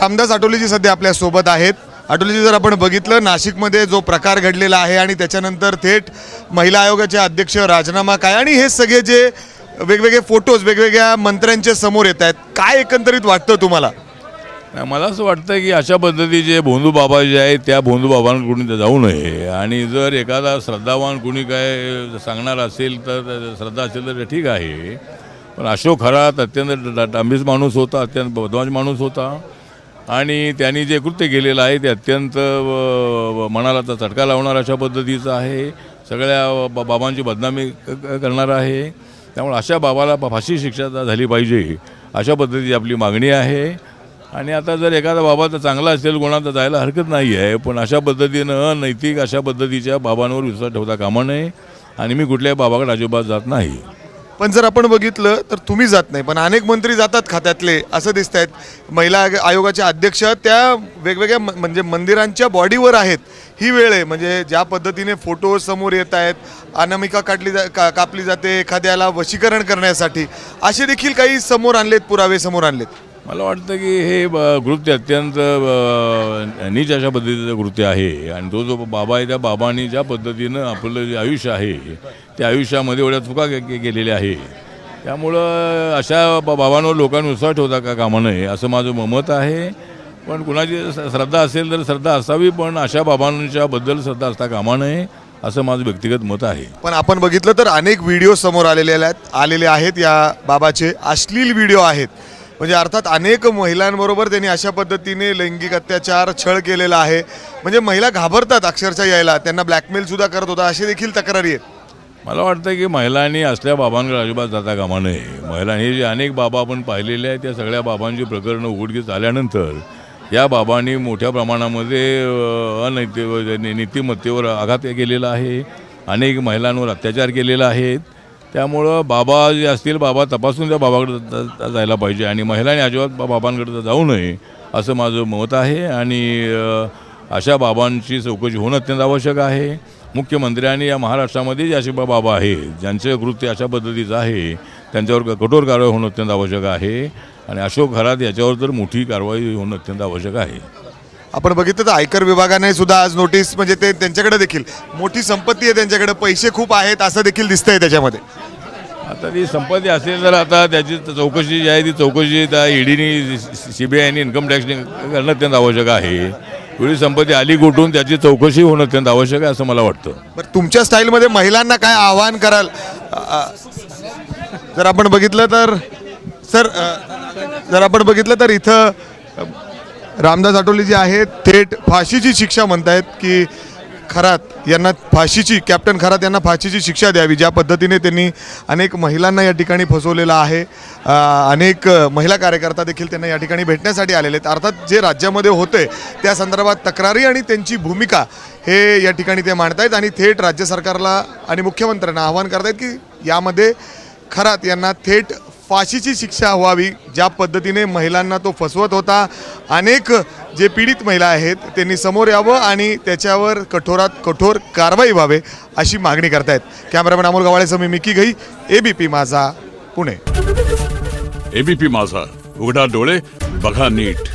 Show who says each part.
Speaker 1: रामदास आठवलेजी सध्या आपल्या सोबत आहेत। आठवलेजी, जर आपण बघितलं नाशिकमध्ये जो प्रकार घडलेला आहे आणि त्याच्यानंतर थेट महिला आयोगाचे अध्यक्ष राजीनामा काय आणि हे सगळे जे वेगवेगळे फोटोज वेगवेगळ्या मंत्र्यांच्या समोर येत आहेत, काय एकंदरीत वाटतं तुम्हाला?
Speaker 2: मला असं वाटतं की अशा पद्धतीचे भोंदू बाबा जे आहेत त्या भोंदू बाबांकडून जाऊ नये आणि जर एखादा श्रद्धावान कुणी काय सांगणार असेल तर श्रद्धा असेल तर ठीक आहे, पण अशोक खरात अत्यंत डांबीस माणूस होता, अत्यंत बदमाश माणूस होता आणि त्यांनी जे कृत्य केलेलं आहे ते अत्यंत मनाला चटका लावणार अशा पद्धतीचं आहे, सगळ्या बाबांची बदनामी करणार आहे। त्यामुळे अशा बाबाला फाशी शिक्षा झाली पाहिजे अशा पद्धतीची आपली मागणी आहे। आणि आता जर एखादा बाबा तर चांगला असेल गुणात जायला हरकत नाही आहे, पण अशा पद्धतीनं अनैतिक अशा पद्धतीच्या बाबांवर विश्वास ठेवता कामा नये आणि मी कुठल्याही बाबाकडे अजिबात जात नाही।
Speaker 1: पण जर आपण बघितलं तर तुम्ही जात नाही, पण अनेक मंत्री जातात खात्यातले असं दिसत आहेत। महिला आयोगाचे अध्यक्ष त्या वेगवेगळ्या म्हणजे मंदिरांच्या बॉडीवर आहेत। ही वेळ आहे म्हणजे ज्या पद्धतीने फोटो समोर येत आहेत, अनामिका कापली जाते एखाद्याला वशीकरण करण्यासाठी, असे देखील काही समोर आणलेत, पुरावे समोर आणलेत।
Speaker 2: मला वाटतं की हे कृत्य अत्यंत नीच अशा पद्धतीचं कृत्य आहे आणि तो जो बाबा आहे त्या बाबांनी ज्या पद्धतीनं आपलं जे आयुष्य आहे त्या आयुष्यामध्ये एवढ्या चुका केलेल्या आहे, त्यामुळं अशा बाबांवर लोकांनी विश्वास ठेवता का कामा नये असं माझं मत आहे। पण कुणाची श्रद्धा असेल तर श्रद्धा असावी, पण अशा बाबांच्याबद्दल श्रद्धा असता कामा नये असं माझं व्यक्तिगत मत आहे।
Speaker 1: पण आपण बघितलं तर अनेक व्हिडिओ समोर आलेले आहेत या बाबाचे, अश्लील व्हिडिओ आहेत। म्हणजे अर्थात अनेक महिलांबरोबर त्यांनी अशा पद्धतीने लैंगिक अत्याचार छळ केलेला आहे, म्हणजे महिला घाबरतात अक्षरशः यायला, त्यांना ब्लॅकमेल सुद्धा करत होता अशी देखील तक्रारी आहेत।
Speaker 2: मला वाटतं की महिलांनी असल्या बाबांकडे अजिबात जाता कामा नये। महिलांनी जे अनेक बाबा आपण पाहिलेले आहेत त्या सगळ्या बाबांची प्रकरणं उघडकीस आल्यानंतर या बाबांनी मोठ्या प्रमाणामध्ये नीतिमत्तेवर आघात केलेला आहे, अनेक महिलांवर अत्याचार केलेला आहे। त्यामुळं बाबा जे असतील बाबा तपासून त्या बाबाकडे जायला पाहिजे आणि महिलांनी अजिबात बाबांकडे जाऊ नये असं माझं मत आहे। आणि अशा बाबांची चौकशी होणं अत्यंत आवश्यक आहे। मुख्यमंत्र्यांनी या महाराष्ट्रामध्ये जे असे बाबा आहेत ज्यांचे कृत्य अशा पद्धतीचं आहे त्यांच्यावर कठोर कारवाई होणं अत्यंत आवश्यक आहे आणि अशोक खरात याच्यावर तर मोठी कारवाई होणं अत्यंत आवश्यक आहे।
Speaker 1: आपण बघितलं तर आयकर विभागाने सुद्धा आज नोटीस, म्हणजे ते त्यांच्याकडे देखील मोठी संपत्ती आहे, त्यांच्याकडे पैसे खूप आहेत असं देखील दिसतंय त्याच्यामध्ये।
Speaker 2: आता ती संपत्ती असेल तर आता त्याची चौकशी जी आहे ती चौकशी त्या ईडीनी CBIने इन्कम टॅक्सने करणं अत्यंत आवश्यक आहे। एवढी संपत्ती आली कुठून त्याची चौकशी होणं अत्यंत आवश्यक आहे असं मला वाटतं।
Speaker 1: बरं, तुमच्या स्टाईलमध्ये महिलांना काय आवाहन कराल? जर आपण बघितलं तर इथं रामदास आठवले जे आहेत थेट फाशीची शिक्षा म्हणतायत की खरात यांना फाशीची, कॅप्टन खरात यांना फाशीची शिक्षा द्यावी। ज्या पद्धतीने त्यांनी अनेक महिलांना या ठिकाणी फसवलेलं आहे, अनेक महिला कार्यकर्ता देखील त्यांना या ठिकाणी भेटण्यासाठी आलेले आहेत। अर्थात जे राज्यामध्ये होते त्या संदर्भात तक्रारी आणि त्यांची भूमिका हे या ठिकाणी ते मांडतायत आणि थेट राज्य सरकारला आणि मुख्यमंत्र्यांना आवाहन करतायत की यामध्ये खरात यांना थेट फाशीची शिक्षा व्हावी। ज्या पद्धतीने महिलांना तो फसवत होता, अनेक जे पीडित महिला आहेत त्यांनी समोर यावं आणि त्याच्यावर कठोरात कठोर कारवाई व्हावे अशी मागणी करतायत। कॅमेरामॅन अमोल गवाळेसह मी मिकी घई, ABP माझा, पुणे।
Speaker 3: ABP माझा, उघडा डोळे बघा नीट।